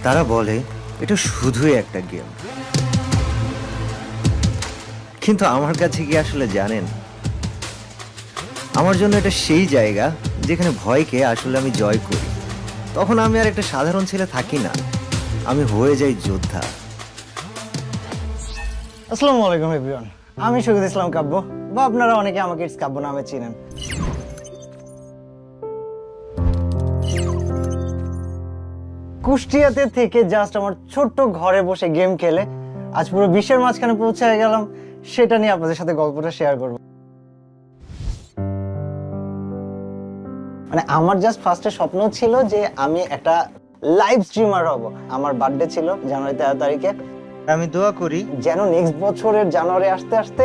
তারা বলে এটা শুধুই একটা গেম, কিন্তু আমার কাছে কি আসলে জানেন, আমার জন্য এটা সেই জায়গা যেখানে ভয়কে আসলে আমি জয় করি। তখন আমি আর একটা সাধারণ ছেলে থাকি না, আমি হয়ে যাই যোদ্ধা। আসসালামু আলাইকুম এভরিওয়ান, আমি শহীদ ইসলাম কাব্য, বা আপনারা অনেকে আমাকে ইটস কাব্য নামে চিনেন। কুষ্টিয়াতে থেকে জাস্ট আমার ছোট্ট ঘরে বসে গেম খেলে আজ পুরো বিশ্বের মাঝখানে পৌঁছে গেলাম, সেটা নিয়ে আপনাদের সাথে গল্পটা শেয়ার করব। মানে আমার জাস্ট ফার্স্টে স্বপ্ন ছিল যে আমি একটা লাইভ স্ট্রিমার হব। আমার বার্থডে ছিল জানুয়ারি 13 তারিখে। আমি দোয়া করি যেন নেক্সট বছরের জানুয়ারি আসতে আসতে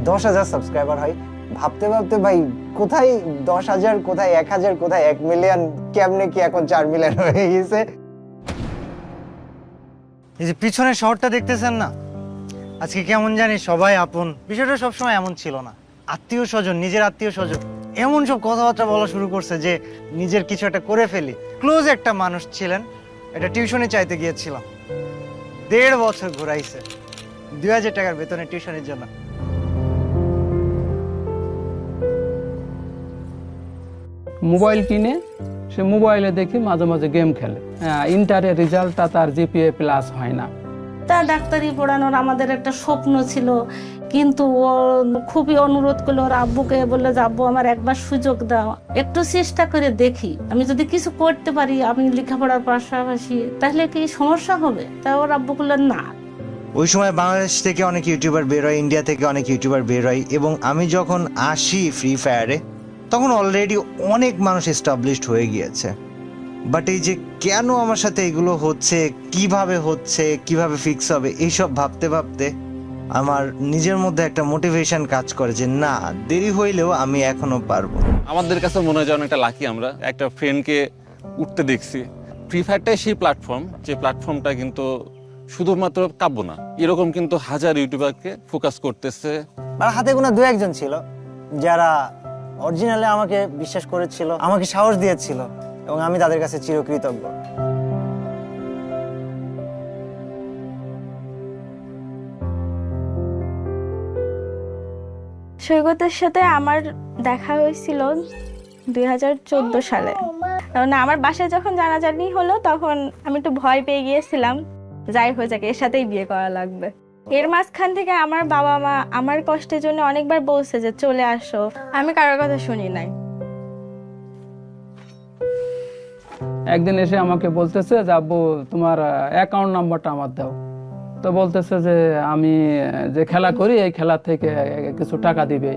10,000 সাবস্ক্রাইবার হয়। ভাবতে ভাবতে ভাই কোথায় 10,000, কোথায় 1,000, কোথায় 1 মিলিয়ন, কেমনে কি এখন 4 মিলিয়ন হয়ে গেছে। এই যে পিছনের শহরটা দেখতেছেন না, আজকে কেমন জানি সবাই আপন। বিষয়টা সবসময় এমন ছিল না। আত্মীয় স্বজন, নিজের আত্মীয় স্বজন এমন সব কথাবার্তা বলা শুরু করছে যে নিজের কিছু একটা করে ফেলি। ক্লোজ একটা মানুষ ছিলেন, এটা টিউশনে চাইতে গিয়েছিলাম, 1.5 বছর ঘুরাইছে 2,000 টাকার বেতনের টিউশনের জন্য। মোবাইল কিনে সে মোবাইলে দেখি মাঝে মাঝে গেম খেলে। ইন্টারের রেজাল্টটা তার জিপিএ প্লাস হয় না। তার ডাক্তারি পড়ানোর আমাদের একটা স্বপ্ন ছিল, কিন্তু ও খুবই অনুরোধ করলো ওর আব্বুকে, বললো যে আব্বু আমার একবার সুযোগ দাও, একটু চেষ্টা করে দেখি, আমি যদি কিছু করতে পারি আমি লেখাপড়ার পাশাপাশি, তাহলে কি সমস্যা হবে? তা ওর আব্বু বললো না। ওই সময় বাংলাদেশ থেকে অনেক ইউটিউবার বের হয়, ইন্ডিয়া থেকে অনেক ইউটিউবার বের হয়, এবং আমি যখন আসি ফ্রি ফায়ারে তখন অলরেডি অনেক মানুষ এস্টাবলিশড হয়ে গিয়েছে। বাট এই যে কেন আমার সাথে এগুলো হচ্ছে, কিভাবে ফিক্স হবে, এইসব ভাবতে ভাবতে আমার নিজের মধ্যে একটা মোটিভেশন কাজ করে যে না, দেরি হইলেও আমি এখনো পারবো। আমাদের কাছে মনে হয় যে অনেকটা লাকি, আমরা একটা ফ্রেন্ডকে উঠতে দেখছি। ফ্রি ফায়ারটাই সেই প্ল্যাটফর্ম, যে প্ল্যাটফর্মটা কিন্তু শুধুমাত্র কাব্য না, এরকম কিন্তু হাজার ইউটিউবারকে ফোকাস করতেছে। আর হাতে গোনা 2-1 জন ছিল যারা অরিজিনালি আমাকে বিশ্বাস করেছিল, আমাকে সাহস দিয়েছিল, এবং আমি তাদের কাছে চিরকৃতজ্ঞ। সৈকতের সাথে আমার দেখা হয়েছিল 2014 সালে। কারণ আমার বাসায় যখন জানাজানি হলো তখন আমি একটু ভয় পেয়ে গিয়েছিলাম, যাই হয়ে যাক এর সাথেই বিয়ে করা লাগবে। এর মাঝখান থেকে আমার বাবা মা আমার কষ্টের জন্য অনেকবার বলছে যে চলে আসো, আমি কারোর কথা শুনি নাই। একদিন এসে আমাকে বলতেছে যে আব্বু তোমার অ্যাকাউন্ট নাম্বারটা আমার দাও। তো বলতেছে যে আমি যে খেলা করি এই খেলা থেকে কিছু টাকা দিবে।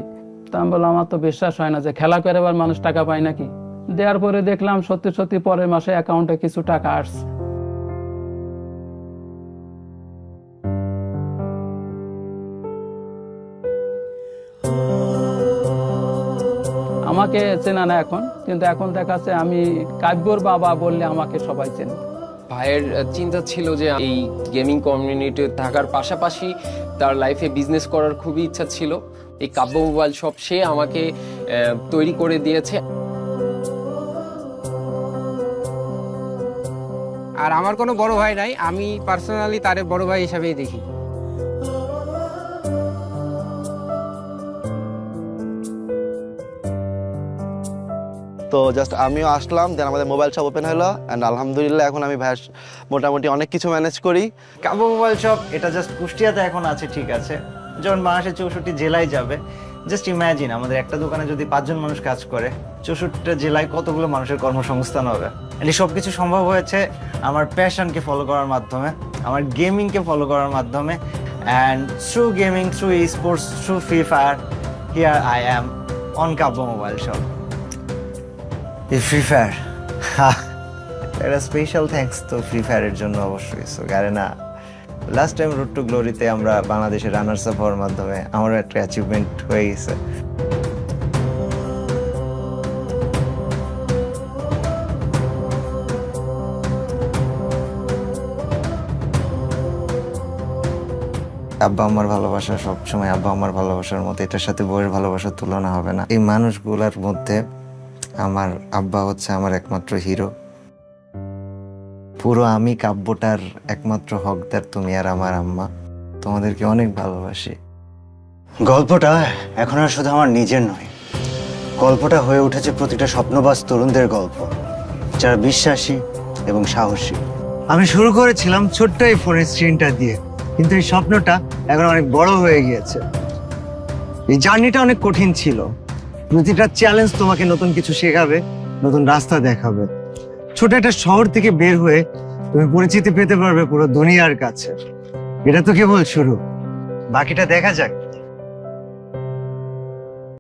তো আমি বললাম আমার তো বিশ্বাস হয় না যে খেলা করে আবার মানুষ টাকা পায় নাকি। দেওয়ার পরে দেখলাম সত্যি সত্যি পরের মাসে অ্যাকাউন্টে কিছু টাকা আসছে। আমাকে চেনা না এখন, কিন্তু এখন দেখাচ্ছে আমি কাব্যর বাবা বললে আমাকে সবাই চেনে। ভাইয়ের চিন্তা ছিল যে এই গেমিং কমিউনিটি থাকার পাশাপাশি তার লাইফে বিজনেস করার খুবই ইচ্ছা ছিল। এই কাব্য মোবাইল শপ সে আমাকে তৈরি করে দিয়েছে। আর আমার কোনো বড় ভাই নাই, আমি পার্সোনালি তারে বড় ভাই হিসাবেই দেখি। তো জাস্ট আমিও আসলাম, দেন আমাদের মোবাইল শপ ওপেন হলো, অ্যান্ড আলহামদুলিল্লাহ এখন আমি ভাই মোটামুটি অনেক কিছু ম্যানেজ করি। কাব্য মোবাইল শপ এটা জাস্ট কুষ্টিয়াতে এখন আছে, ঠিক আছে, যখন বাংলাদেশের 64 জেলায় যাবে, জাস্ট ইম্যাজিন আমাদের একটা দোকানে যদি 5 জন মানুষ কাজ করে, 64টা জেলায় কতগুলো মানুষের কর্মসংস্থান হবে। এই সব কিছু সম্ভব হয়েছে আমার প্যাশনকে ফলো করার মাধ্যমে, আমার গেমিংকে ফলো করার মাধ্যমে, and through gaming, through sports, through Free Fire, here I am on Kabya mobile shop. এই ফ্রি ফায়ার, একটা স্পেশাল থ্যাঙ্কস তো ফ্রি ফায়ারের জন্য অবশ্যই। সো কারণ লাস্ট টাইম রোড টু গ্লোরিতে আমরা বাংলাদেশের রানার্স আপ হওয়ার মাধ্যমে আমারও একটা অ্যাচিভমেন্ট হয়ে গেছে। আব্বা আমার ভালোবাসা সবসময় আব্বা আমার ভালোবাসার মতো, এটার সাথে বউয়ের ভালোবাসার তুলনা হবে না। এই মানুষগুলোর মধ্যে আমার আব্বা হচ্ছে আমার একমাত্র হিরো। পুরো আমি কাব্যটার একমাত্র হকদার তুমি আর আমার আম্মা। তোমাদেরকে অনেক ভালোবাসি। গল্পটা এখন আর শুধু আমার নিজের নয়, গল্পটা হয়ে উঠেছে প্রতিটা স্বপ্নবাজ তরুণদের গল্প, যারা বিশ্বাসী এবং সাহসী। আমি শুরু করেছিলাম ছোট্ট এই ফোনের স্ক্রিনটা দিয়ে, কিন্তু এই স্বপ্নটা এখন অনেক বড় হয়ে গিয়েছে। এই জার্নিটা অনেক কঠিন ছিল। প্রতিটা চ্যালেঞ্জ তোমাকে নতুন কিছু শেখাবে, নতুন রাস্তা দেখাবে। ছোট একটা শহর থেকে বের হয়ে তুমি পরিচিতি পেতে পারবে পুরো দুনিয়ার কাছে। এটা তো কেবল শুরু, বাকিটা দেখা যাক।